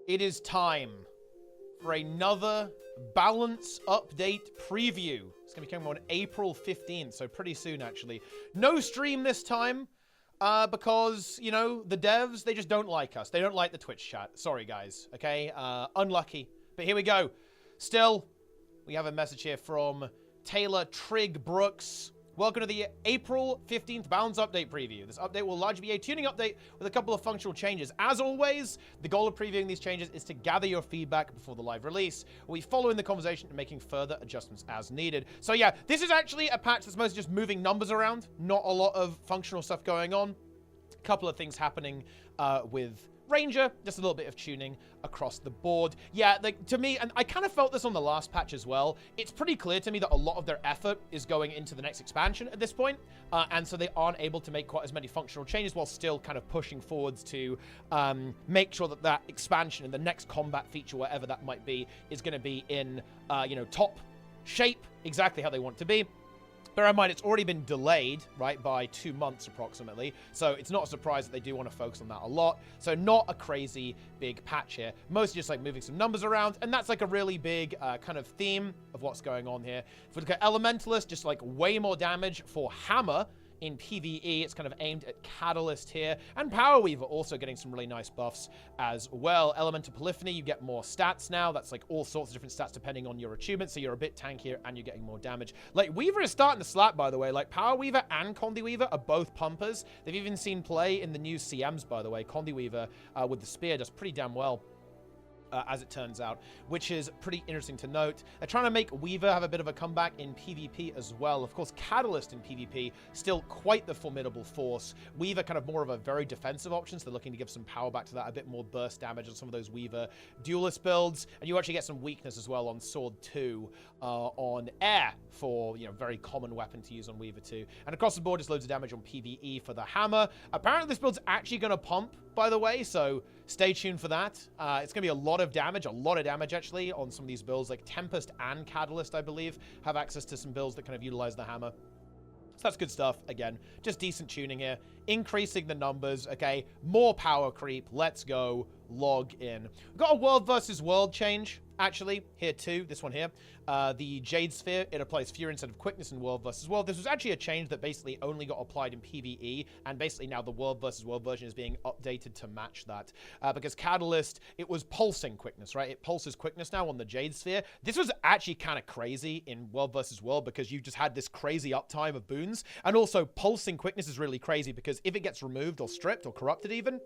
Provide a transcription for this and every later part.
It is time for another balance update preview. It's going to be coming on April 15th, so pretty soon, actually. No stream this time, because, you know, the devs, they just don't like us. They don't like the Twitch chat. Sorry, guys, okay? Unlucky. But here we go. Still, we have a message here from Taylor Trigg Brooks. Welcome to the April 15th Balance Update preview. This update will largely be a tuning update with a couple of functional changes. As always, the goal of previewing these changes is to gather your feedback before the live release. We'll be following the conversation and making further adjustments as needed. So yeah, this is actually a patch that's mostly just moving numbers around. Not a lot of functional stuff going on. A couple of things happening with Ranger, just a little bit of tuning across the board. Yeah, like, to me, and I kind of felt this on the last patch as well, it's pretty clear to me that a lot of their effort is going into the next expansion at this point, and so they aren't able to make quite as many functional changes while still kind of pushing forwards to make sure that that expansion and the next combat feature, whatever that might be, is going to be in, you know, top shape, exactly how they want it to be. Bear in mind, it's already been delayed, right, by 2 months approximately. So it's not a surprise that they do want to focus on that a lot. So not a crazy big patch here. Mostly just like moving some numbers around. And that's like a really big kind of theme of what's going on here. If we look at Elementalist, just like way more damage for Hammer in PvE. It's kind of aimed at Catalyst here. And Power Weaver also getting some really nice buffs as well. Elemental Polyphony, you get more stats now. That's like all sorts of different stats depending on your achievement. So you're a bit tankier and you're getting more damage. Like, Weaver is starting to slap, by the way. Like, Power Weaver and Condi Weaver are both pumpers. They've even seen play in the new CMs, by the way. Condi Weaver with the spear does pretty damn well. As it turns out, which is pretty interesting to note. They're trying to make Weaver have a bit of a comeback in PvP as well. Of course, Catalyst in PvP, still quite the formidable force. Weaver kind of more of a very defensive option, so they're looking to give some power back to that, a bit more burst damage on some of those Weaver duelist builds, and you actually get some weakness as well on Sword 2 on Air for, you know, very common weapon to use on Weaver 2. And across the board, just loads of damage on PvE for the Hammer. Apparently, this build's actually going to pump, by the way, so stay tuned for that. It's going to be a lot of damage actually on some of these builds, like Tempest and Catalyst, I believe, have access to some builds that kind of utilize the Hammer. So that's good stuff. Again, just decent tuning here. Increasing the numbers, okay? More power creep. Let's go. Log in. We've got a world versus world change, actually, here too. This one here. The Jade Sphere, it applies Fury instead of Quickness in World versus World. This was actually a change that basically only got applied in PvE, and basically now the World versus World version is being updated to match that. Because Catalyst, it was pulsing Quickness, right? It pulses Quickness now on the Jade Sphere. This was actually kind of crazy in World versus World because you just had this crazy uptime of boons, and also pulsing Quickness is really crazy because if it gets removed or stripped or corrupted even,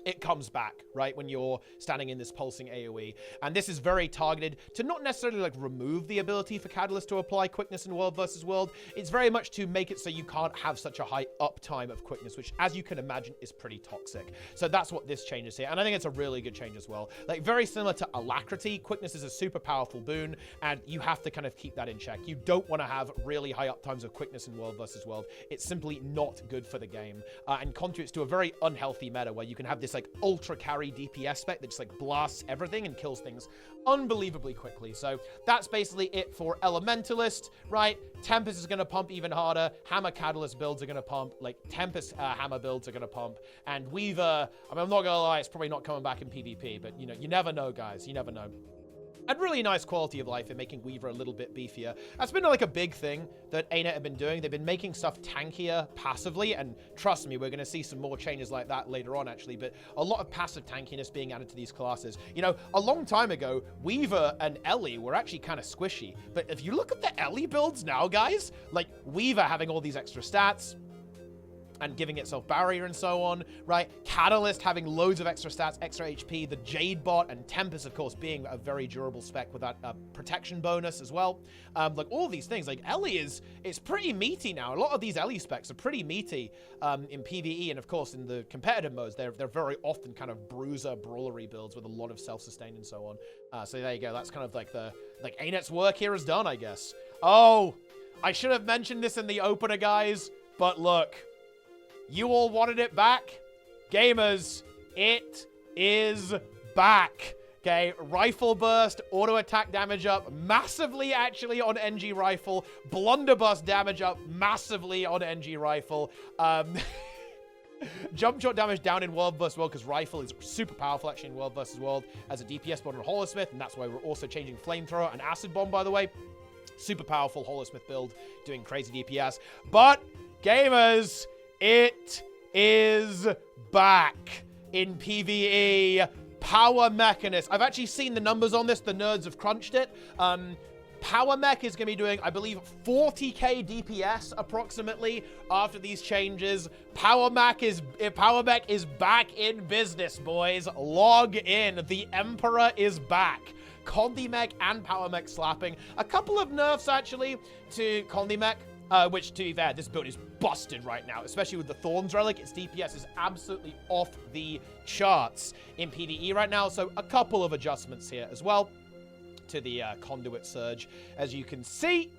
it comes back, right, when you're standing in this pulsing AoE. And this is very targeted to not necessarily, like, remove the ability for Catalyst to apply Quickness in World versus World. It's very much to make it so you can't have such a high uptime of Quickness, which, as you can imagine, is pretty toxic. So that's what this change is here. And I think it's a really good change as well. Like, very similar to Alacrity, Quickness is a super powerful boon, and you have to kind of keep that in check. You don't want to have really high uptimes of Quickness in World versus World. It's simply not good for the game, and contributes to a very unhealthy meta where you can have this like ultra carry DPS spec that just like blasts everything and kills things unbelievably quickly. So that's basically it for Elementalist, right? Tempest is going to pump even harder. Hammer Catalyst builds are going to pump. Like Tempest Hammer builds are going to pump. And Weaver, I mean, I'm not going to lie, it's probably not coming back in PvP, but you know, you never know, guys. You never know. And really nice quality of life in making Weaver a little bit beefier. That's been like a big thing that ArenaNet have been doing. They've been making stuff tankier passively, and trust me, we're going to see some more changes like that later on, actually, but a lot of passive tankiness being added to these classes. You know, a long time ago, Weaver and Ellie were actually kind of squishy, but if you look at the Ellie builds now, guys, like Weaver having all these extra stats, and giving itself barrier and so on, right? Catalyst having loads of extra stats, extra HP, the Jade bot, and Tempest, of course, being a very durable spec with that protection bonus as well. Like all these things, like Ellie it's pretty meaty now. A lot of these Ellie specs are pretty meaty in PvE, and of course in the competitive modes, they're very often kind of bruiser, brawlery builds with a lot of self-sustain and so on. So there you go. That's kind of like ArenaNet's work here is done, I guess. Oh, I should have mentioned this in the opener, guys, but look. You all wanted it back? Gamers, it is back. Okay, rifle burst, auto attack damage up massively actually on NG rifle, blunderbuss damage up massively on NG rifle. Jump shot damage down in World vs. World because Rifle is super powerful actually in World vs. World as a DPS build on Holosmith, and that's why we're also changing Flamethrower and Acid Bomb, by the way. Super powerful Holosmith build doing crazy DPS. But, gamers, it is back in PvE. Power Mechanist. I've actually seen the numbers on this. The nerds have crunched it. Power Mech is going to be doing, I believe, 40k DPS approximately after these changes. Power Mech is back in business, boys. Log in. The Emperor is back. Condi Mech and Power Mech slapping. A couple of nerfs, actually, to Condi Mech, which, to be fair, this build is busted right now, especially with the Thorns Relic. Its DPS is absolutely off the charts in PvE right now, so a couple of adjustments here as well to the Conduit Surge, as you can see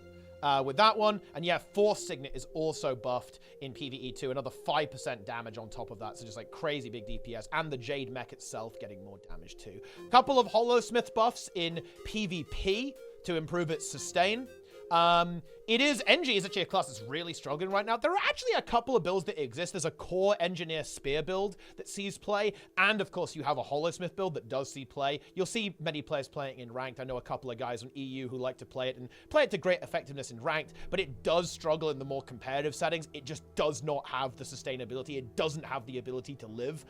with that one. And yeah, Force Signet is also buffed in PvE too, another 5% damage on top of that, so just like crazy big DPS, and the Jade Mech itself getting more damage too. Couple of Holosmith buffs in PvP to improve its sustain. NG is actually a class that's really struggling right now. There are actually a couple of builds that exist. There's a core Engineer Spear build that sees play, and of course you have a Holosmith build that does see play. You'll see many players playing in Ranked. I know a couple of guys on EU who like to play it, and play it to great effectiveness in Ranked, but it does struggle in the more competitive settings. It just does not have the sustainability. It doesn't have the ability to live.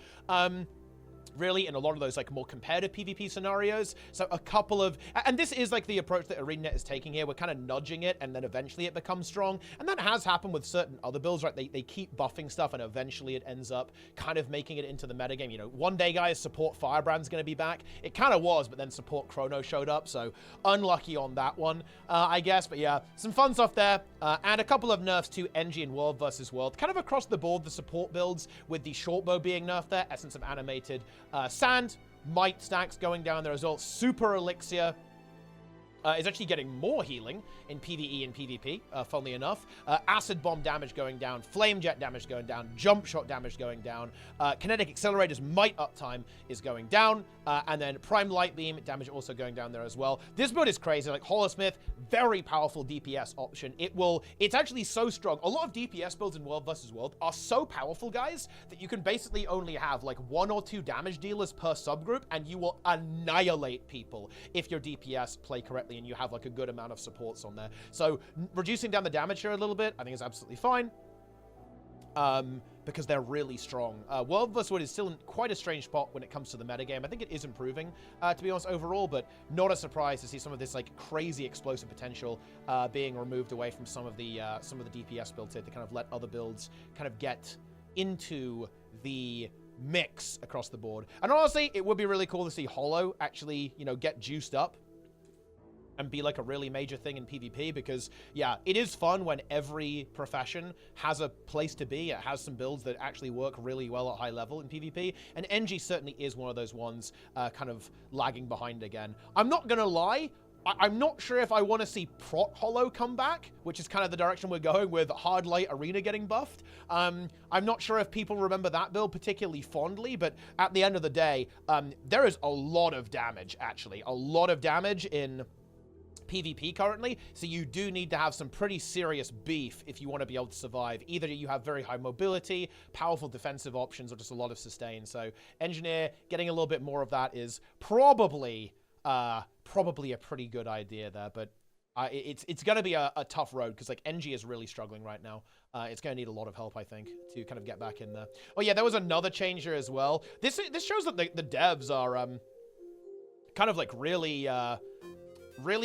Really, in a lot of those like more competitive PvP scenarios. So a couple of, and this is like the approach that ArenaNet is taking here. We're kind of nudging it, and then eventually it becomes strong. And that has happened with certain other builds, right? They keep buffing stuff, and eventually it ends up kind of making it into the metagame. You know, one day, guys, support Firebrand's going to be back. It kind of was, but then support Chrono showed up, so unlucky on that one, I guess. But yeah, some fun stuff there, and a couple of nerfs to NG in World vs. World. Kind of across the board, the support builds with the shortbow being nerfed there, Essence of Animated Sand, Might stacks going down there as well. Super Elixir is actually getting more healing in PvE and PvP, funnily enough. Acid Bomb damage going down, Flame Jet damage going down, Jump Shot damage going down, Kinetic Accelerator's Might uptime is going down, and then Prime Light Beam damage also going down there as well. This build is crazy. Like Holosmith, very powerful DPS option. It's actually so strong. A lot of DPS builds in World vs. World are so powerful, guys, that you can basically only have like 1 or 2 damage dealers per subgroup, and you will annihilate people if your DPS play correctly and you have like a good amount of supports on there. So reducing down the damage here a little bit, I think is absolutely fine. Because they're really strong. World vs. World is still in quite a strange spot when it comes to the metagame. I think it is improving, to be honest, overall, but not a surprise to see some of this like crazy explosive potential being removed away from some of the DPS builds here to kind of let other builds kind of get into the mix across the board. And honestly, it would be really cool to see Holo actually, you know, get juiced up and be like a really major thing in PvP, because yeah, it is fun when every profession has a place to be. It has some builds that actually work really well at high level in PvP, and NG certainly is one of those ones kind of lagging behind again. I'm not gonna lie, I'm not sure if I want to see Prot Holo come back, which is kind of the direction we're going with Hard Light Arena getting buffed. I'm not sure if people remember that build particularly fondly, but at the end of the day, there is a lot of damage, actually. A lot of damage in PvP currently, so you do need to have some pretty serious beef if you want to be able to survive. Either you have very high mobility, powerful defensive options, or just a lot of sustain. So Engineer getting a little bit more of that is probably a pretty good idea there, but it's going to be a tough road, because like NG is really struggling right now. It's going to need a lot of help, I think, to kind of get back in there. Oh yeah, there was another change here as well. This shows that the devs are kind of like really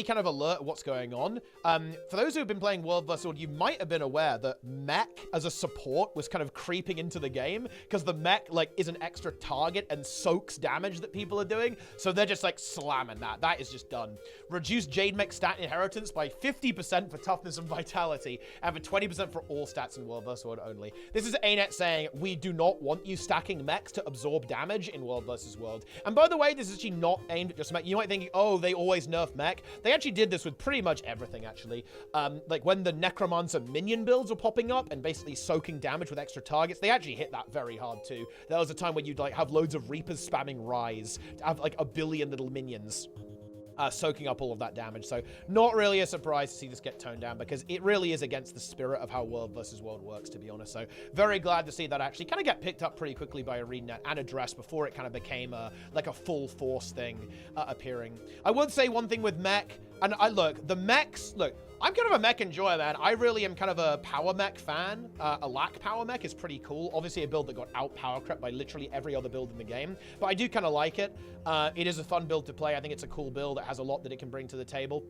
kind of alert what's going on. For those who have been playing World vs. World, you might have been aware that mech as a support was kind of creeping into the game, because the mech like is an extra target and soaks damage that people are doing, so they're just like slamming that. That is just done. Reduce Jade Mech stat inheritance by 50% for toughness and vitality, and for 20% for all stats in World vs. World only. This is ArenaNet saying, we do not want you stacking mechs to absorb damage in World vs. World. And by the way, this is actually not aimed at just mech. You might think, oh, they always nerf mech. They actually did this with pretty much everything, actually. Like when the Necromancer minion builds were popping up and basically soaking damage with extra targets, they actually hit that very hard too. There was a time when you'd like have loads of Reapers spamming Rise to have like a billion little minions. soaking up all of that damage. So not really a surprise to see this get toned down, because it really is against the spirit of how world versus world works, to be honest. So very glad to see that actually kind of get picked up pretty quickly by ArenaNet and addressed before it kind of became like a full force thing appearing. I would say one thing with mech, and look, the mechs, look, I'm kind of a mech enjoyer, man. I really am kind of a power mech fan. A lack power mech is pretty cool. Obviously a build that got out power crept by literally every other build in the game, but I do kind of like it. It is a fun build to play. I think it's a cool build. It has a lot that it can bring to the table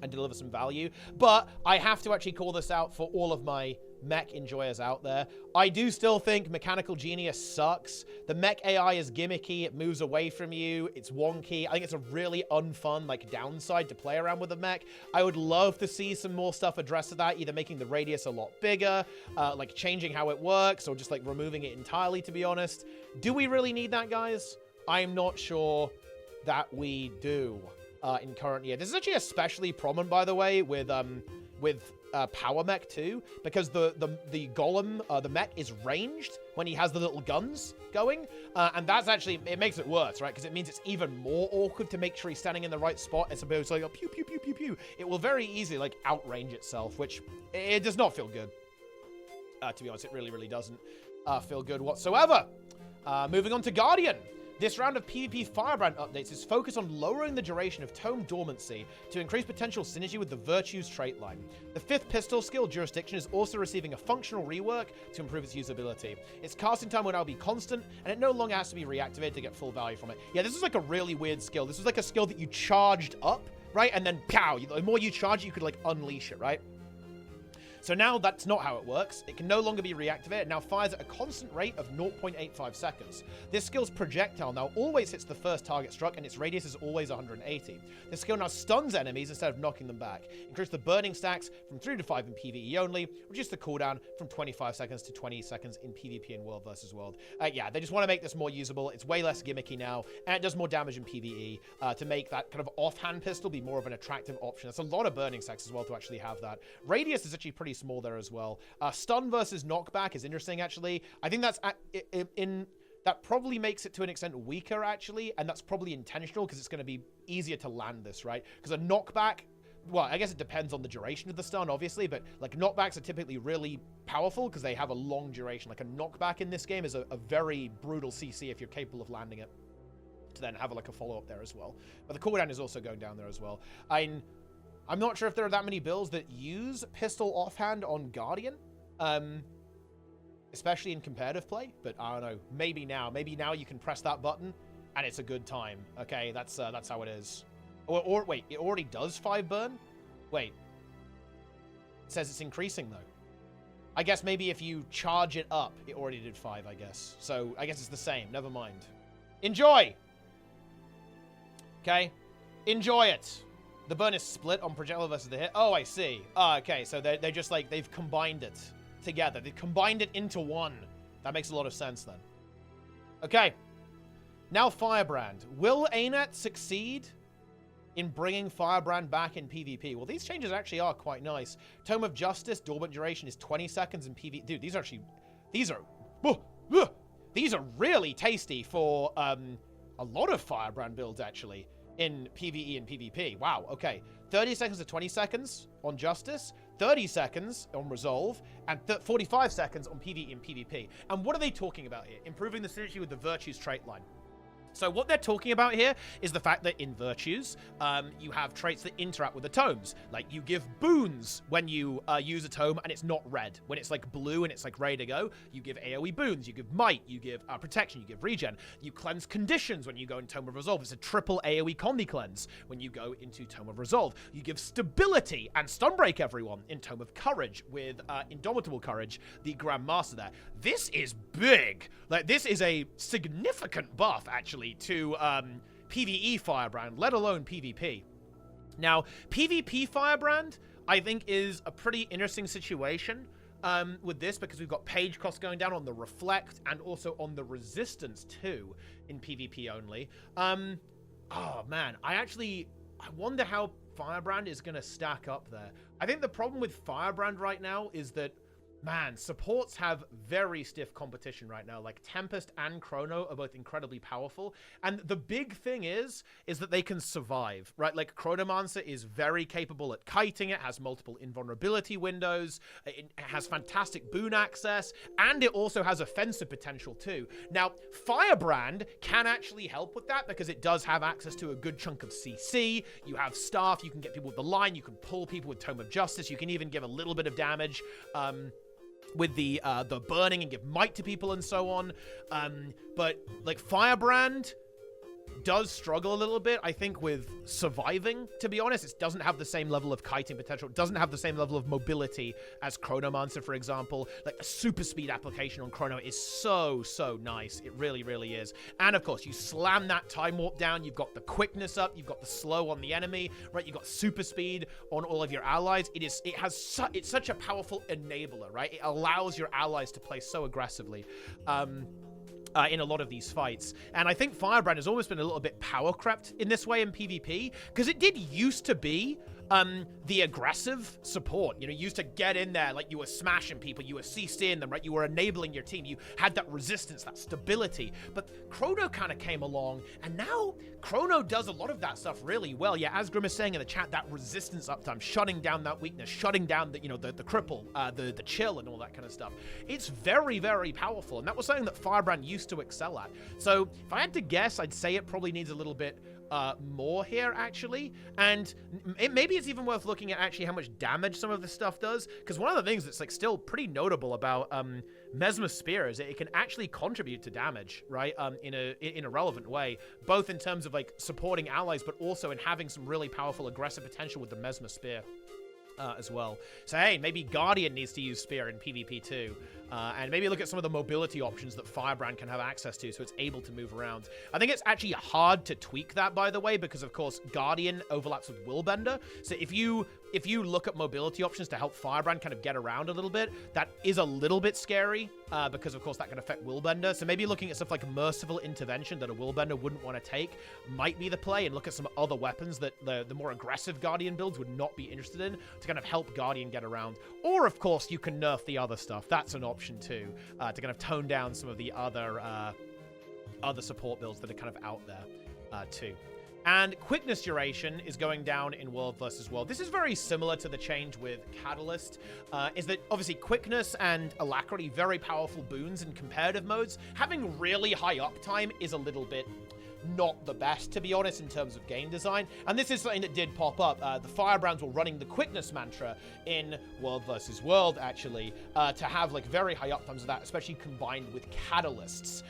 and deliver some value. But I have to actually call this out for all of my mech enjoyers out there. I do still think Mechanical Genius sucks. The mech AI is gimmicky. It moves away from you. It's wonky. I think it's a really unfun, like, downside to play around with a mech. I would love to see some more stuff addressed to that, either making the radius a lot bigger, like changing how it works, or just like removing it entirely, to be honest. Do we really need that, guys? I'm not sure that we do in current year. This is actually especially prominent, by the way, with Power Mech too, because the golem, the mech is ranged when he has the little guns going, and that's actually, it makes it worse, right? Because it means it's even more awkward to make sure he's standing in the right spot as opposed to like a pew pew pew pew pew. It will very easily like outrange itself, which it does not feel good. To be honest, it really doesn't feel good whatsoever. Moving on to Guardian. This round of PvP Firebrand updates is focused on lowering the duration of Tome Dormancy to increase potential synergy with the Virtues trait line. The 5th pistol skill, Jurisdiction, is also receiving a functional rework to improve its usability. Its casting time will now be constant, and it no longer has to be reactivated to get full value from it. Yeah, this is like a really weird skill. This was like a skill that you charged up, right? And then, pow, the more you charge it, you could like unleash it, right? So now that's not how it works. It can no longer be reactivated. It now fires at a constant rate of 0.85 seconds. This skill's projectile now always hits the first target struck, and its radius is always 180. This skill now stuns enemies instead of knocking them back. Increase the burning stacks from 3 to 5 in PvE only. Reduce the cooldown from 25 seconds to 20 seconds in PvP and World versus World. Yeah, they just want to make this more usable. It's way less gimmicky now, and it does more damage in PvE to make that kind of offhand pistol be more of an attractive option. That's a lot of burning stacks as well to actually have that. Radius is actually pretty small there as well. Stun versus knockback is interesting, actually. I think that's that probably makes it to an extent weaker, actually, and that's probably intentional because it's going to be easier to land this, right? Because a knockback, well, I guess it depends on the duration of the stun, obviously, but like knockbacks are typically really powerful because they have a long duration. Like a knockback in this game is a very brutal CC if you're capable of landing it, to then have like a follow-up there as well. But the cooldown is also going down there as well. I'm not sure if there are that many builds that use pistol offhand on Guardian, especially in competitive play, but I don't know. Maybe now you can press that button and it's a good time. Okay, that's how it is. Or wait, it already does 5 burn? Wait. It says it's increasing though. I guess maybe if you charge it up, it already did 5, I guess. So I guess it's the same. Never mind. Enjoy! Okay? Enjoy it! The burn is split on projectile versus the hit. Oh, I see. Okay, so they're just like, they've combined it together. They've combined it into one. That makes a lot of sense then. Okay. Now Firebrand. Will ArenaNet succeed in bringing Firebrand back in PvP? Well, these changes actually are quite nice. Tome of Justice, dormant duration is 20 seconds in PvP. Dude, these are really tasty for a lot of Firebrand builds, actually, in PvE and PvP. Wow, okay. 30 seconds to 20 seconds on Justice, 30 seconds on Resolve, and 45 seconds on PvE and PvP. And what are they talking about here? Improving the synergy with the Virtues trait line. So what they're talking about here is the fact that in Virtues, you have traits that interact with the tomes. Like, you give boons when you use a tome and it's not red. When it's like blue and it's like ready to go, you give AoE boons, you give might, you give protection, you give regen. You cleanse conditions when you go in Tome of Resolve. It's a triple AoE combi cleanse when you go into Tome of Resolve. You give stability and stun break everyone in Tome of Courage with Indomitable Courage, the Grand Master there. This is big. Like, this is a significant buff, actually, to PvE Firebrand, let alone PvP. Now, PvP Firebrand, I think, is a pretty interesting situation with this, because we've got page costs going down on the Reflect and also on the Resistance, too, in PvP only. Oh, man, I wonder how Firebrand is going to stack up there. I think the problem with Firebrand right now is that Man, supports have very stiff competition right now. Like, Tempest and Chrono are both incredibly powerful. And the big thing is that they can survive, right? Like, Chronomancer is very capable at kiting. It has multiple invulnerability windows. It has fantastic boon access. And it also has offensive potential, too. Now, Firebrand can actually help with that because it does have access to a good chunk of CC. You have Staff. You can get people with the line. You can pull people with Tome of Justice. You can even give a little bit of damage. With the burning and give might to people and so on. But, like, Firebrand does struggle a little bit, I think, with surviving, to be honest. It doesn't have the same level of kiting potential. It doesn't have the same level of mobility as Chronomancer, for example. Like, the super speed application on Chrono is so, so nice. It really, really is. And, of course, you slam that time warp down. You've got the quickness up. You've got the slow on the enemy, right? You've got super speed on all of your allies. It's such a powerful enabler, right? It allows your allies to play so aggressively. In a lot of these fights. And I think Firebrand has almost been a little bit power crept in this way in PvP, because it did used to be the aggressive support. You know, you used to get in there, like, you were smashing people, you were CCing them, right? You were enabling your team. You had that resistance, that stability. But Chrono kind of came along, and now Chrono does a lot of that stuff really well. Yeah, as Grim is saying in the chat, that resistance uptime, shutting down that weakness, shutting down the, you know, the cripple, the chill and all that kind of stuff. It's very, very powerful, and that was something that Firebrand used to excel at. So if I had to guess, I'd say it probably needs a little bit more here, actually. And maybe it's even worth looking at actually how much damage some of this stuff does, because one of the things that's, like, still pretty notable about Mesmer Spear is that it can actually contribute to damage, right, in a relevant way, both in terms of, like, supporting allies, but also in having some really powerful aggressive potential with the Mesmer Spear. As well. So, hey, maybe Guardian needs to use Spear in PvP too. And maybe look at some of the mobility options that Firebrand can have access to so it's able to move around. I think it's actually hard to tweak that, by the way, because, of course, Guardian overlaps with Willbender. So if you look at mobility options to help Firebrand kind of get around a little bit, that is a little bit scary because, of course, that can affect Willbender. So maybe looking at stuff like Merciful Intervention that a Willbender wouldn't want to take might be the play, and look at some other weapons that the more aggressive Guardian builds would not be interested in to kind of help Guardian get around. Or, of course, you can nerf the other stuff. That's an option too, to kind of tone down some of the other support builds that are kind of out there too. And quickness duration is going down in World versus World. This is very similar to the change with Catalyst, is that obviously quickness and alacrity, very powerful boons in competitive modes. Having really high uptime is a little bit not the best, to be honest, in terms of game design. And this is something that did pop up. The Firebrands were running the quickness mantra in World versus World, actually, to have, like, very high uptimes of that, especially combined with catalysts.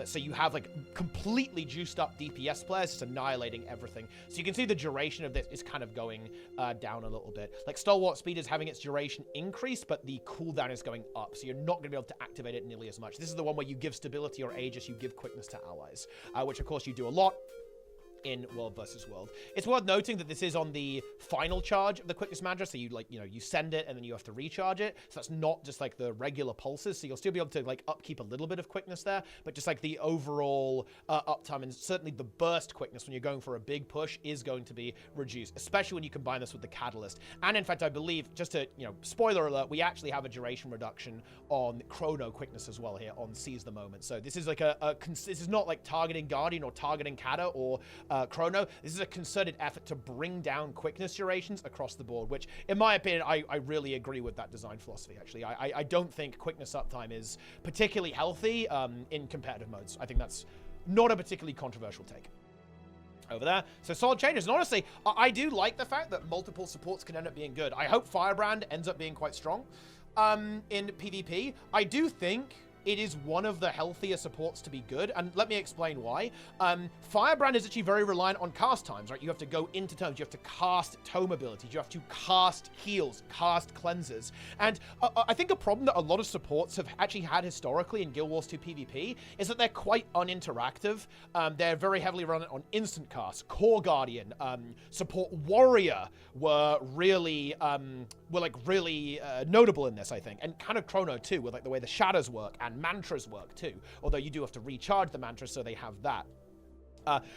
So you have, like, completely juiced up DPS players just annihilating everything. So you can see the duration of this is kind of going down a little bit. Like, Stalwart Speed is having its duration increase, but the cooldown is going up, so you're not going to be able to activate it nearly as much. This is the one where you give stability or Aegis, you give quickness to allies, which, of course, you do a lot in World versus World. It's worth noting that this is on the final charge of the quickness mantra, so you, like, you know, you send it and then you have to recharge it. So that's not just like the regular pulses, so you'll still be able to, like, upkeep a little bit of quickness there, but just like the overall uptime and certainly the burst quickness when you're going for a big push is going to be reduced, especially when you combine this with the catalyst. And in fact, I believe, just to, you know, spoiler alert, we actually have a duration reduction on Chrono quickness as well here on Seize the Moment. So this is like this is not like targeting Guardian or targeting Kata or Chrono. This is a concerted effort to bring down quickness durations across the board, which, in my opinion, I really agree with that design philosophy, actually. I don't think quickness uptime is particularly healthy in competitive modes. I think that's not a particularly controversial take. Over there. So solid changes. And honestly, I do like the fact that multiple supports can end up being good. I hope Firebrand ends up being quite strong in PvP. I do think it is one of the healthier supports to be good, and let me explain why. Firebrand is actually very reliant on cast times, right? You have to go into turns, you have to cast tome abilities, you have to cast heals, cast cleanses, and I think a problem that a lot of supports have actually had historically in Guild Wars 2 PvP is that they're quite uninteractive. They're very heavily reliant on instant cast. Core Guardian, Support Warrior were really, notable in this, I think, and kind of Chrono too, with like the way the shadows work and mantras work too, although you do have to recharge the mantras, so they have that.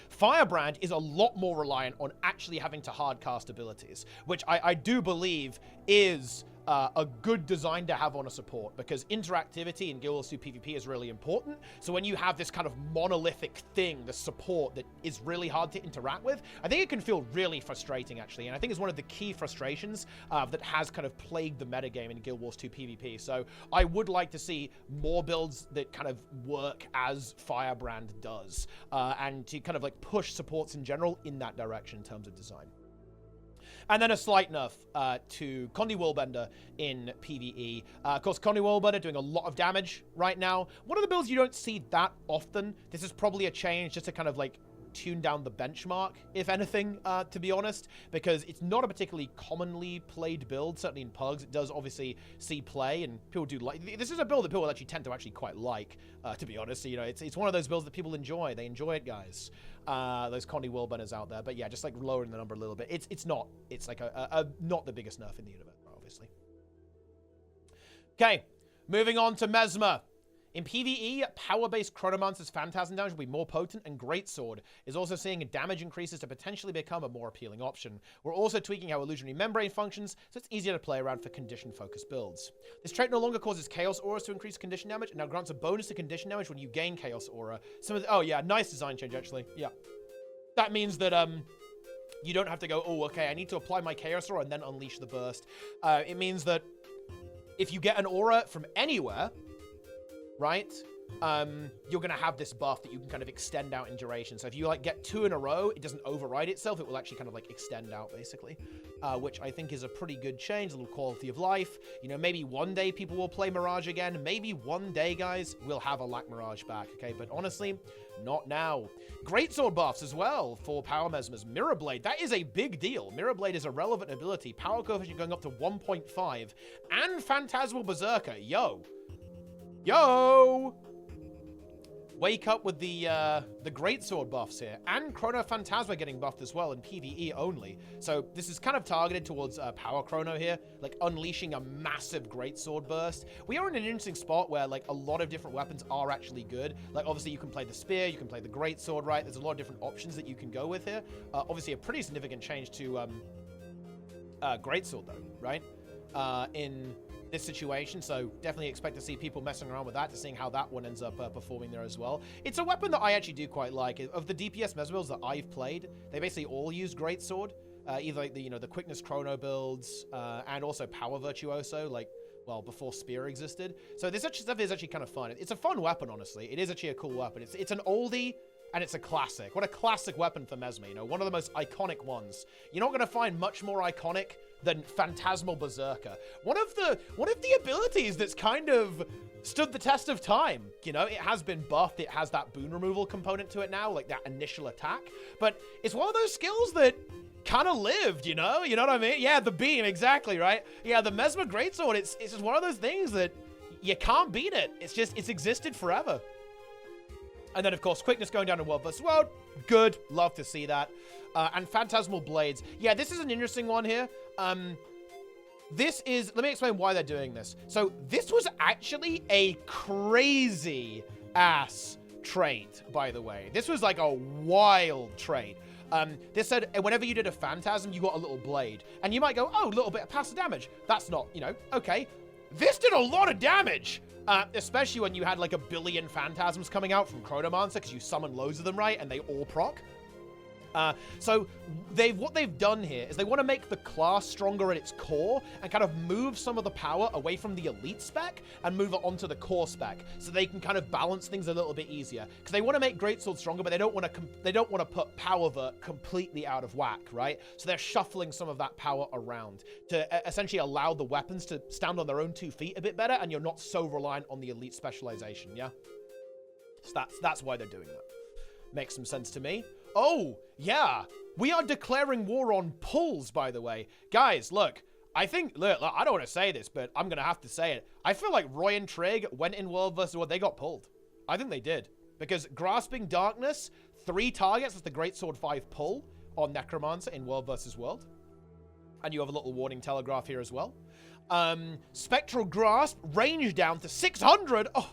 Firebrand is a lot more reliant on actually having to hard cast abilities, which I do believe is a good design to have on a support, because interactivity in Guild Wars 2 PvP is really important. So when you have this kind of monolithic thing, the support that is really hard to interact with, I think it can feel really frustrating, actually. And I think it's one of the key frustrations that has kind of plagued the metagame in Guild Wars 2 PvP. So I would like to see more builds that kind of work as Firebrand does, and to kind of like push supports in general in that direction in terms of design. And then a slight nerf to Condi Whirlbender in PvE. Of course, Condi Whirlbender doing a lot of damage right now. One of the builds you don't see that often. This is probably a change just to kind of like tune down the benchmark, if anything, to be honest, because it's not a particularly commonly played build. Certainly in Pugs, it does obviously see play, and people do like. This is a build that people actually tend to actually quite like, to be honest. So, you know, it's one of those builds that people enjoy. They enjoy it, guys. Those Condi Whirlbenders out there, but yeah, just like lowering the number a little bit. It's like a not the biggest nerf in the universe, obviously. Okay, moving on to Mesmer. In PvE, power-based Chronomancer's Phantasm damage will be more potent, and Greatsword is also seeing damage increases to potentially become a more appealing option. We're also tweaking how Illusionary Membrane functions, so it's easier to play around for condition-focused builds. This trait no longer causes Chaos Auras to increase condition damage, and now grants a bonus to condition damage when you gain Chaos Aura. Oh yeah, nice design change, actually. Yeah. That means that, you don't have to go, oh, okay, I need to apply my Chaos Aura and then unleash the burst. It means that if you get an aura from anywhere, right, you're going to have this buff that you can kind of extend out in duration. So if you, like, get 2 in a row, it doesn't override itself. It will actually kind of, like, extend out, basically, which I think is a pretty good change, a little quality of life. You know, maybe one day people will play Mirage again. Maybe one day, guys, we'll have a Lack Mirage back, okay? But honestly, not now. Greatsword buffs as well for Power Mesmers. Mirror Blade, that is a big deal. Mirror Blade is a relevant ability. Power coefficient going up to 1.5. And Phantasmal Berserker. Yo! Wake up with the Greatsword buffs here. And Chrono Phantasma getting buffed as well in PvE only. So this is kind of targeted towards Power Chrono here, like unleashing a massive Greatsword burst. We are in an interesting spot where like a lot of different weapons are actually good. Like obviously you can play the Spear, you can play the Greatsword, right? There's a lot of different options that you can go with here. Obviously a pretty significant change to Greatsword though, right? In this situation, so definitely expect to see people messing around with that, to seeing how that one ends up performing there as well. It's a weapon that I actually do quite like. Of the DPS Mesmer builds that I've played, they basically all use Greatsword, either like the Quickness Chrono builds, and also Power Virtuoso, like, well, before Spear existed. So this stuff is actually kind of fun. It's a fun weapon, honestly. It is actually a cool weapon. It's an oldie, and it's a classic. What a classic weapon for Mesmer, you know, one of the most iconic ones. You're not going to find much more iconic than Phantasmal Berserker. One of the abilities that's kind of stood the test of time. You know, it has been buffed. It has that boon removal component to it now, like that initial attack. But it's one of those skills that kind of lived, you know? You know what I mean? Yeah, the beam, exactly, right? Yeah, the Mesmer Greatsword, it's just one of those things that you can't beat it. It's existed forever. And then, of course, Quickness going down in World vs. World. Good. Love to see that. And Phantasmal Blades. Yeah, this is an interesting one here. Let me explain why they're doing this. So this was actually a crazy ass trait, by the way. This was like a wild trait. This said, whenever you did a Phantasm, you got a little blade. And you might go, oh, a little bit of passive damage. That's not, you know, okay. This did a lot of damage. Especially when you had like 1 billion Phantasms coming out from Chronomancer, because you summon loads of them, right? And they all proc. So what they've done here is they want to make the class stronger at its core and kind of move some of the power away from the elite spec and move it onto the core spec, so they can kind of balance things a little bit easier. Because they want to make Greatsword stronger, but they don't want to put power vert completely out of whack, right? So they're shuffling some of that power around to essentially allow the weapons to stand on their own 2 feet a bit better, and you're not so reliant on the elite specialization. Yeah, so that's why they're doing that. Makes some sense to me. Oh, yeah. We are declaring war on pulls, by the way. Guys, look. I think, look, I don't want to say this, but I'm going to have to say it. I feel like Roy and Trig went in World vs. World. They got pulled. I think they did. Because Grasping Darkness, 3 targets with the Greatsword 5 pull on Necromancer in World vs. World. And you have a little warning telegraph here as well. Spectral Grasp, range down to 600. Oh.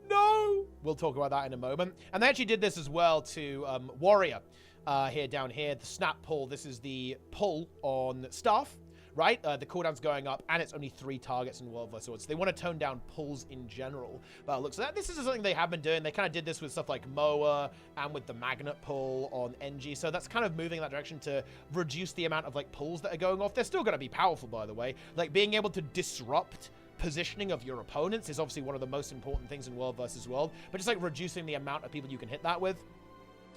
No! We'll talk about that in a moment. And they actually did this as well to Warrior. Down here, the snap pull. This is the pull on Staff, right? The cooldown's going up, and it's only 3 targets in World vs. World. So they want to tone down pulls in general. But look, so this is something they have been doing. They kind of did this with stuff like Moa and with the magnet pull on NG. So that's kind of moving in that direction to reduce the amount of like pulls that are going off. They're still going to be powerful, by the way. Like being able to disrupt positioning of your opponents is obviously one of the most important things in World vs. World. But just like reducing the amount of people you can hit that with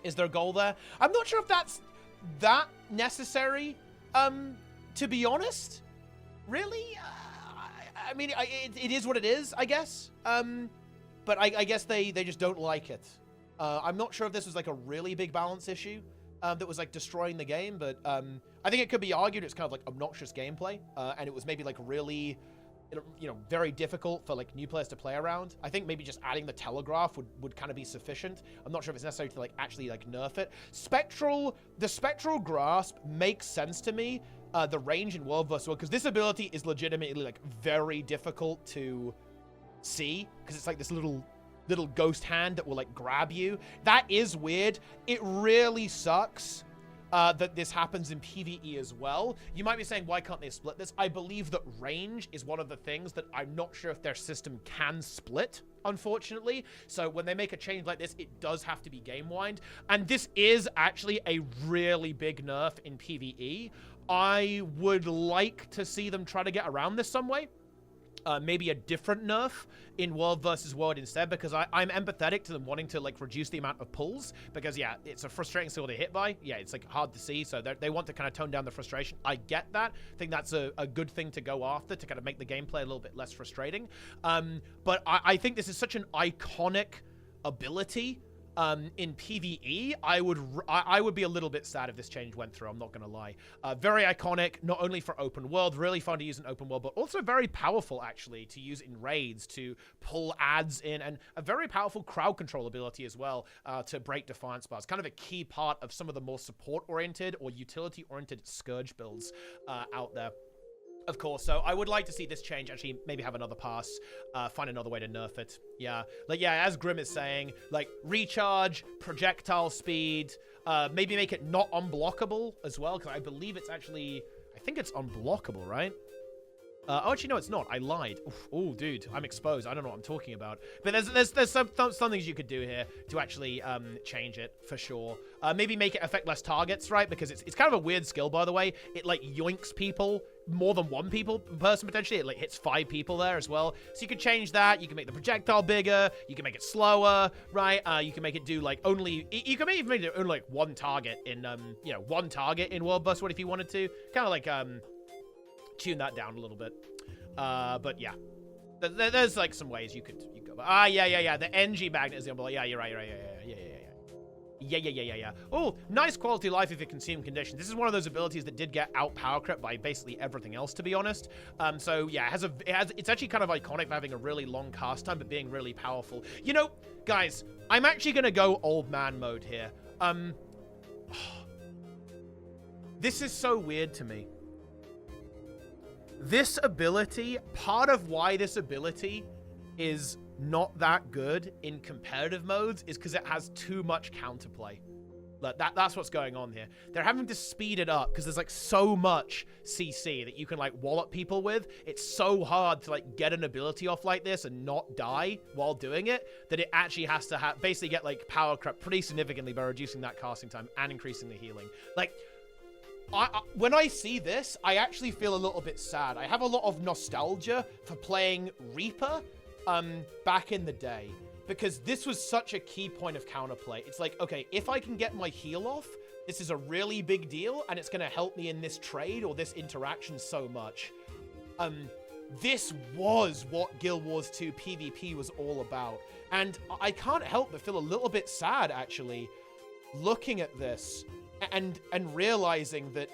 is their goal there. I'm not sure if that's that necessary, to be honest. Really? I mean, it is what it is, I guess. But I guess they just don't like it. I'm not sure if this was like a really big balance issue that was like destroying the game, but I think it could be argued it's kind of like obnoxious gameplay, and it was maybe like really, you know, very difficult for like new players to play around. I think maybe just adding the telegraph would kind of be sufficient. I'm not sure if it's necessary to like actually like nerf it. The spectral grasp makes sense to me. The range in World vs. World, because this ability is legitimately like very difficult to see, because it's like this little ghost hand that will like grab you. That is weird. It really sucks that this happens in PvE as well. You might be saying, why can't they split this? I believe that range is one of the things that I'm not sure if their system can split, unfortunately. So when they make a change like this, it does have to be game-wind. And this is actually a really big nerf in PvE. I would like to see them try to get around this some way. Maybe a different nerf in World vs. World instead, because I'm empathetic to them wanting to like reduce the amount of pulls, because yeah, it's a frustrating skill to hit by. Yeah, it's like hard to see, so they want to kind of tone down the frustration. I get that. I think that's a good thing to go after, to kind of make the gameplay a little bit less frustrating. But I think this is such an iconic ability. In PvE, I would be a little bit sad if this change went through, I'm not gonna lie. Very iconic, not only for open world, really fun to use in open world, but also very powerful actually to use in raids, to pull ads in, and a very powerful crowd control ability as well, to break Defiance bars. Kind of a key part of some of the more support-oriented or utility-oriented Scourge builds out there. Of course, so I would like to see this change actually maybe have another pass, find another way to nerf it. Yeah, like, yeah, as Grim is saying, like, recharge, projectile speed, maybe make it not unblockable as well, because I believe it's actually, I think it's unblockable, right? Oh, actually, no, it's not. I lied. Oh, dude, I'm exposed. I don't know what I'm talking about. But there's some things you could do here to actually change it, for sure. Maybe make it affect less targets, right? Because it's kind of a weird skill, by the way. It, like, yoinks people, more than one person, potentially. It, like, hits 5 people there as well. So you could change that. You can make the projectile bigger. You can make it slower, right? You can make it do, like, only... You can even make it only, like, one target in, you know, one target in World Bus, what if you wanted to. Kind of like, tune that down a little bit. But yeah, there's like some ways you could go. Yeah. The NG magnet is the umbrella. Yeah, you're right. Yeah. Oh, nice quality of life if it consumed condition. This is one of those abilities that did get out power crept by basically everything else, to be honest. So yeah, it's actually kind of iconic for having a really long cast time, but being really powerful. You know, guys, I'm actually gonna go old man mode here. This is so weird to me. This ability, part of why this ability is not that good in competitive modes is because it has too much counterplay. Like, that's what's going on here. They're having to speed it up because there's like so much CC that you can like wallop people with. It's so hard to like get an ability off like this and not die while doing it that it actually has to basically get like power crept pretty significantly by reducing that casting time and increasing the healing. Like, when I see this, I actually feel a little bit sad. I have a lot of nostalgia for playing Reaper back in the day, because this was such a key point of counterplay. It's like, okay, if I can get my heal off, this is a really big deal, and it's going to help me in this trade or this interaction so much. This was what Guild Wars 2 PvP was all about, and I can't help but feel a little bit sad, actually, looking at this and realizing that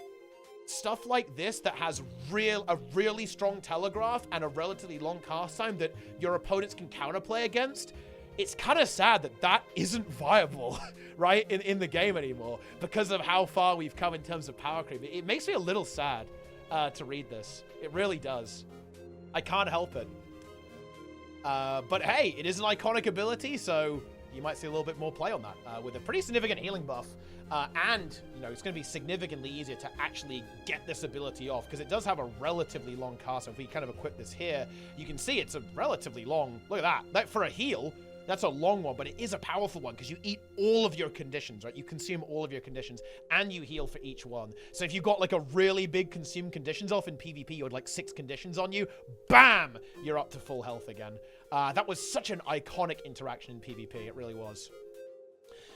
stuff like this that has a really strong telegraph and a relatively long cast time that your opponents can counterplay against, it's kind of sad that isn't viable, right, in the game anymore because of how far we've come in terms of power creep. It makes me a little sad to read this. It really does. I can't help it. But hey, it is an iconic ability, so you might see a little bit more play on that with a pretty significant healing buff. And, you know, it's going to be significantly easier to actually get this ability off because it does have a relatively long cast. So if we kind of equip this here, you can see it's a relatively long, look at that. That for a heal, that's a long one, but it is a powerful one because you eat all of your conditions, right? You consume all of your conditions and you heal for each one. So if you've got like a really big consume conditions off in PvP, you had like 6 conditions on you, bam, you're up to full health again. That was such an iconic interaction in PvP, it really was.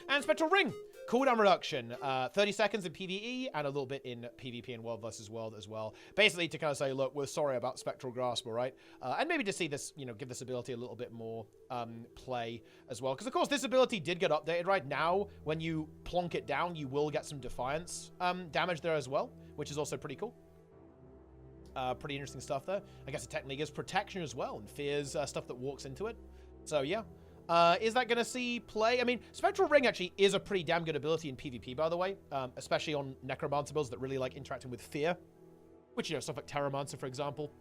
And Spectral Ring, cooldown reduction, 30 seconds in PvE and a little bit in PvP and World vs. World as well. Basically to kind of say, look, we're sorry about Spectral Grasp, all right? And maybe to see this, you know, give this ability a little bit more play as well. Because, of course, this ability did get updated right now. When you plonk it down, you will get some Defiance damage there as well, which is also pretty cool. Pretty interesting stuff there. I guess it technically gives protection as well and fears stuff that walks into it. So, yeah. Is that going to see play? I mean, Spectral Ring actually is a pretty damn good ability in PvP, by the way, especially on Necromancer builds that really like interacting with fear, which, you know, stuff like Terramancer, for example,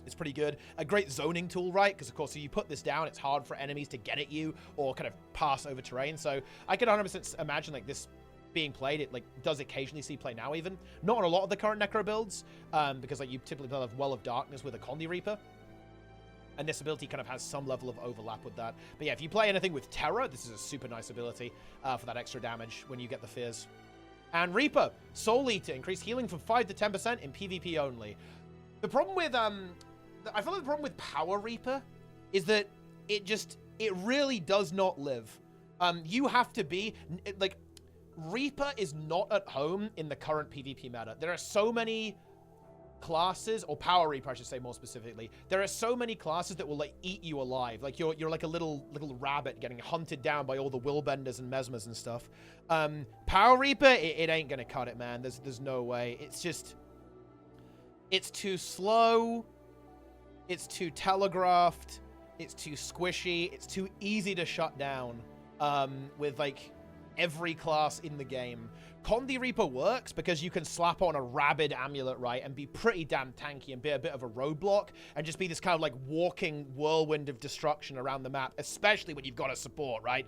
is pretty good. A great zoning tool, right? Because, of course, if you put this down, it's hard for enemies to get at you or kind of pass over terrain. So I could 100% imagine, like, this being played. It, like, does occasionally see play now, even. Not on a lot of the current Necro builds, because, like, you typically play Well of Darkness with a Condi Reaper. And this ability kind of has some level of overlap with that. But yeah, if you play anything with Terror, this is a super nice ability for that extra damage when you get the fears. And Reaper, Soul Eater, increase healing from 5 to 10% in PvP only. The problem with, I feel like the problem with Power Reaper is that it really does not live. You have to be, like, Reaper is not at home in the current PvP meta. There are so many classes, or Power Reaper, I should say more specifically. There are so many classes that will like eat you alive. Like you're like a little rabbit getting hunted down by all the Willbenders and Mesmers and stuff. Power Reaper, it ain't gonna cut it, man. There's no way. It's too slow. It's too telegraphed. It's too squishy. It's too easy to shut down with like every class in the game. Condi Reaper works because you can slap on a Rabid Amulet, right, and be pretty damn tanky and be a bit of a roadblock and just be this kind of like walking whirlwind of destruction around the map, especially when you've got a support, right?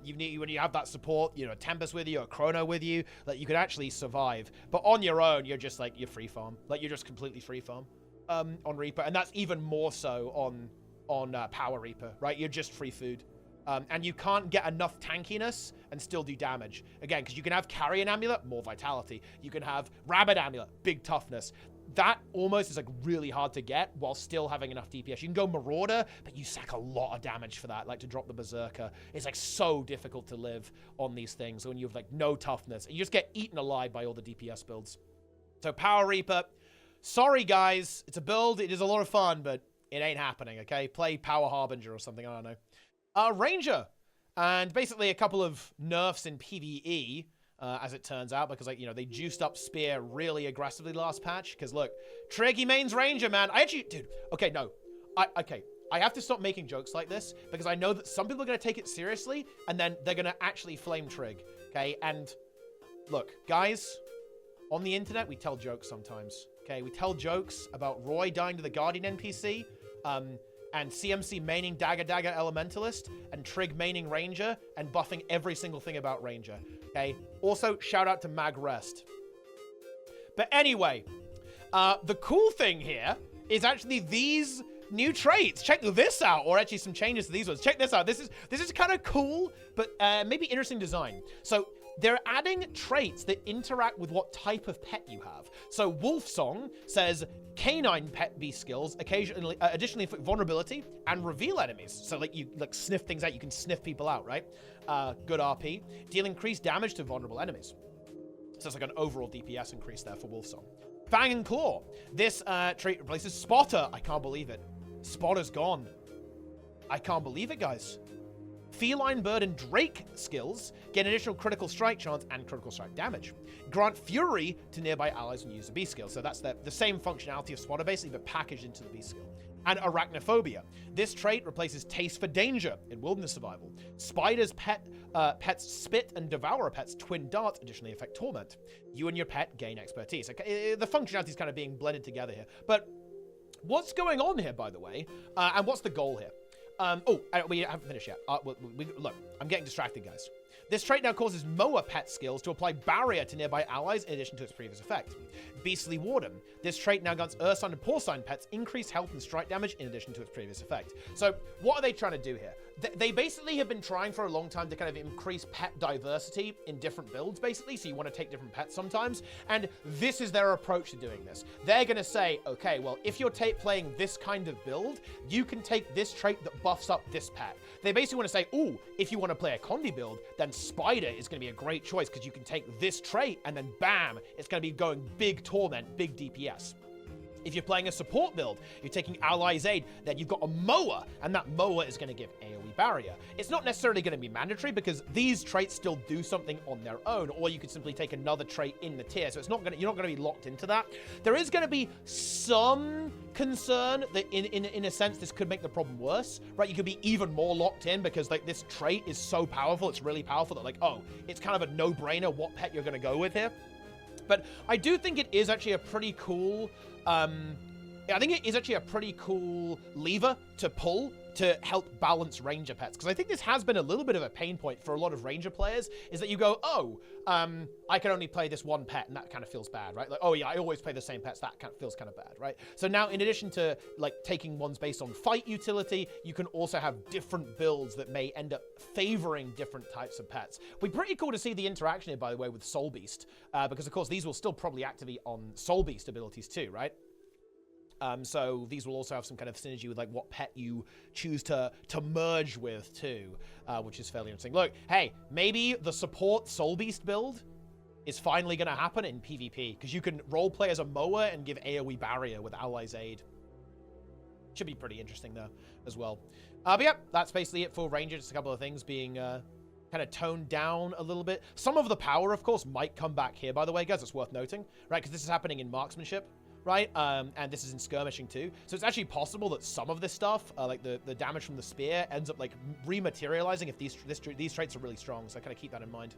When you have that support, you know, a Tempest with you, a Chrono with you, like you can actually survive. But on your own, you're just like, you're free farm. Like you're just completely free farm on Reaper. And that's even more so on Power Reaper, right? You're just free food. And you can't get enough tankiness and still do damage. Again, because you can have Carrion Amulet, more vitality. You can have Rabid Amulet, big toughness. That almost is like really hard to get while still having enough DPS. You can go Marauder, but you sack a lot of damage for that, like to drop the Berserker. It's like so difficult to live on these things when you have like no toughness. You just get eaten alive by all the DPS builds. So Power Reaper, sorry guys, it's a build, it is a lot of fun, but it ain't happening, okay? Play Power Harbinger or something, I don't know. Ranger, and basically a couple of nerfs in PvE, as it turns out, because, like, you know, they juiced up Spear really aggressively last patch, because, look, Triggy mains Ranger, man. I actually, dude, okay, no, I have to stop making jokes like this, because I know that some people are going to take it seriously, and then they're going to actually flame Trig, okay, and, look, guys, on the internet, we tell jokes sometimes, okay, we tell jokes about Roy dying to the Guardian NPC, and CMC maining Dagger Elementalist, and Trig maining Ranger, and buffing every single thing about Ranger, okay? Also, shout out to Mag Rest. But anyway, the cool thing here is actually these new traits. Check this out, or actually some changes to these ones. Check this out. This is kind of cool, but maybe interesting design. So they're adding traits that interact with what type of pet you have. So Wolf Song says canine pet beast skills occasionally additionally inflict vulnerability and reveal enemies. So like you like sniff things out, you can sniff people out, right? Good RP. Deal increased damage to vulnerable enemies. So it's like an overall DPS increase there for Wolf Song. Fang and Claw. This trait replaces Spotter. I can't believe it. Spotter's gone. I can't believe it, guys. Feline, Bird, and Drake skills get additional critical strike chance and critical strike damage. Grant Fury to nearby allies and use the beast skill. So that's the same functionality of Spotter, basically, but packaged into the beast skill. And Arachnophobia. This trait replaces Taste for Danger in Wilderness Survival. Spider's pets Spit and Devourer pets Twin Darts additionally affect Torment. You and your pet gain expertise. Okay, the functionality is kind of being blended together here. But what's going on here, by the way, and what's the goal here? We haven't finished yet. Look, I'm getting distracted, guys. This trait now causes Moa pet skills to apply barrier to nearby allies in addition to its previous effect. Beastly Warden. This trait now grants Ursign and Porcine pets increased health and strike damage in addition to its previous effect. So what are they trying to do here? They basically have been trying for a long time to kind of increase pet diversity in different builds, basically, so you want to take different pets sometimes, and this is their approach to doing this. They're going to say, okay, well, if you're playing this kind of build, you can take this trait that buffs up this pet. They basically want to say, ooh, if you want to play a Condi build, then Spider is going to be a great choice because you can take this trait and then bam, it's going to be going big Torment, big DPS. If you're playing a support build, you're taking Ally's Aid, then you've got a Moa, and that Moa is going to give AoE barrier. It's not necessarily going to be mandatory because these traits still do something on their own, or you could simply take another trait in the tier, so it's not going to, you're not going to be locked into that. There is going to be some concern that in a sense this could make the problem worse, right? You could be even more locked in because like this trait is so powerful, it's really powerful that like, oh, it's kind of a no-brainer what pet you're going to go with here. But I do think it is actually a pretty cool, I think it is actually a pretty cool lever to pull to help balance Ranger pets. Because I think this has been a little bit of a pain point for a lot of Ranger players, is that you go, oh, I can only play this one pet, and that kind of feels bad, right? Like, oh yeah, I always play the same pets, that kind of feels kind of bad, right? So now, in addition to like taking ones based on fight utility, you can also have different builds that may end up favoring different types of pets. It'll be pretty cool to see the interaction here, by the way, with Soul Beast, because of course these will still probably activate on Soul Beast abilities too, right? So these will also have some kind of synergy with like what pet you choose to merge with too, which is fairly interesting. Look, hey, maybe the support Soul Beast build is finally going to happen in PvP because you can roleplay as a Moa and give AoE barrier with Ally's Aid. Should be pretty interesting though as well. But yeah, that's basically it for Ranger. Just a couple of things being kind of toned down a little bit. Some of the power, of course, might come back here, by the way, guys. It's worth noting, right? Because this is happening in marksmanship. Right, and this is in skirmishing too. So it's actually possible that some of this stuff, like the damage from the spear, ends up like rematerializing if these traits are really strong. So I kind of keep that in mind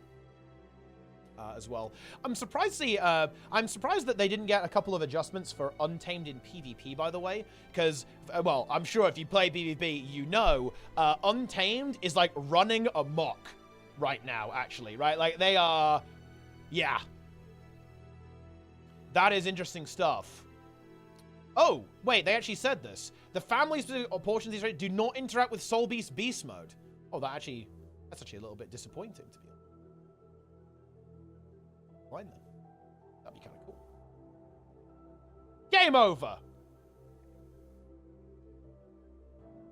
as well. I'm surprised that they didn't get a couple of adjustments for Untamed in PvP, by the way, because well, I'm sure if you play PvP, you know, Untamed is like running amok right now. Actually, right, like they are, yeah. That is interesting stuff. Oh, wait, they actually said this. The family-specific portions of these traits do not interact with Soul Beast Beast Mode. Oh, that's actually a little bit disappointing, to be honest. Fine, then. That'd be kind of cool. Game over!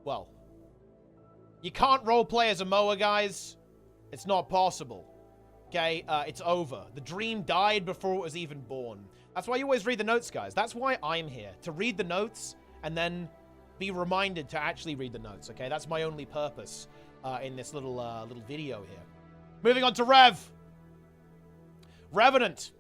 Well, you can't roleplay as a Moa, guys. It's not possible. Okay, it's over. The dream died before it was even born. That's why you always read the notes, guys. That's why I'm here, to read the notes and then be reminded to actually read the notes, okay? That's my only purpose in this little video here. Moving on to Revenant.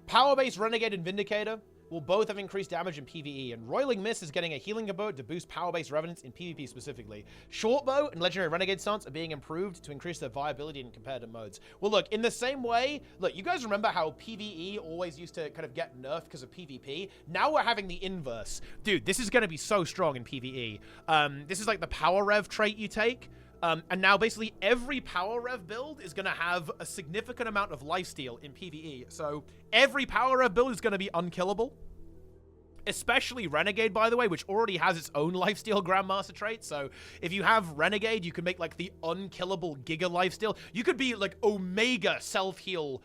Power-based Renegade and Vindicator will both have increased damage in PvE, and Roiling Mist is getting a healing ability to boost power-based Revenants in PvP specifically. Shortbow and Legendary Renegade stance are being improved to increase their viability in competitive modes. Well, look, in the same way, look, you guys remember how PvE always used to kind of get nerfed because of PvP? Now we're having the inverse. Dude, this is going to be so strong in PvE. This is like the Power Rev trait you take. And now basically every Power Rev build is going to have a significant amount of lifesteal in PvE. So every Power Rev build is going to be unkillable. Especially Renegade, by the way, which already has its own lifesteal Grandmaster trait. So if you have Renegade, you can make like the unkillable Giga lifesteal. You could be like Omega self-heal